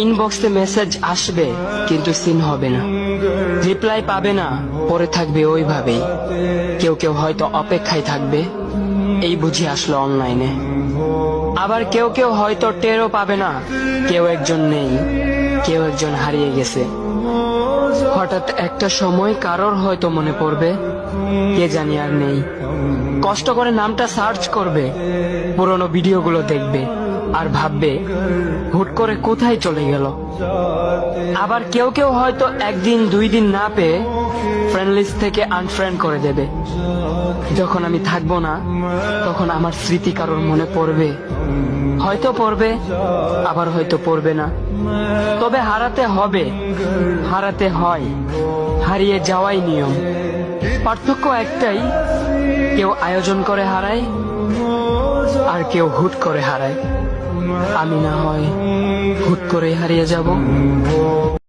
ইনবক্সে মেসেজ আসবে কিন্তু সিন হবে না, রিপ্লাই পাবে না, পরে থাকবে ওইভাবেই। কেউ কেউ হয়তো অপেক্ষায় থাকবে, এই বুঝি আসলো অনলাইনে। আবার কেউ কেউ হয়তো টেরও পাবে না, কেউ একজন নেই, কেউ একজন হারিয়ে গেছে। হঠাৎ একটা সময় কারোর হয়তো মনে পড়বে, কে জানি আর নেই। কষ্ট করে নামটা সার্চ করবে, পুরনো ভিডিওগুলো দেখবে আর ভাববে হুট করে কোথায় চলে গেল। আবার কেউ কেউ হয়তো একদিন দুই দিন না পেয়ে ফ্রেন্ড লিস্ট থেকে আনফ্রেন্ড করে দেবে। যখন আমি থাকবো না তখন আমার স্মৃতি কারোর মনে পড়বে, হয়তো পড়বে আবার হয়তো পড়বে না। তবে হারাতে হবে, হারাতে হয়, হারিয়ে যাওয়াই নিয়ম। পার্থক্য একটাই, কেউ আয়োজন করে হারায় আর কেউ হুট করে হারায়। আমি না হয় হুট করে হারিয়ে যাব।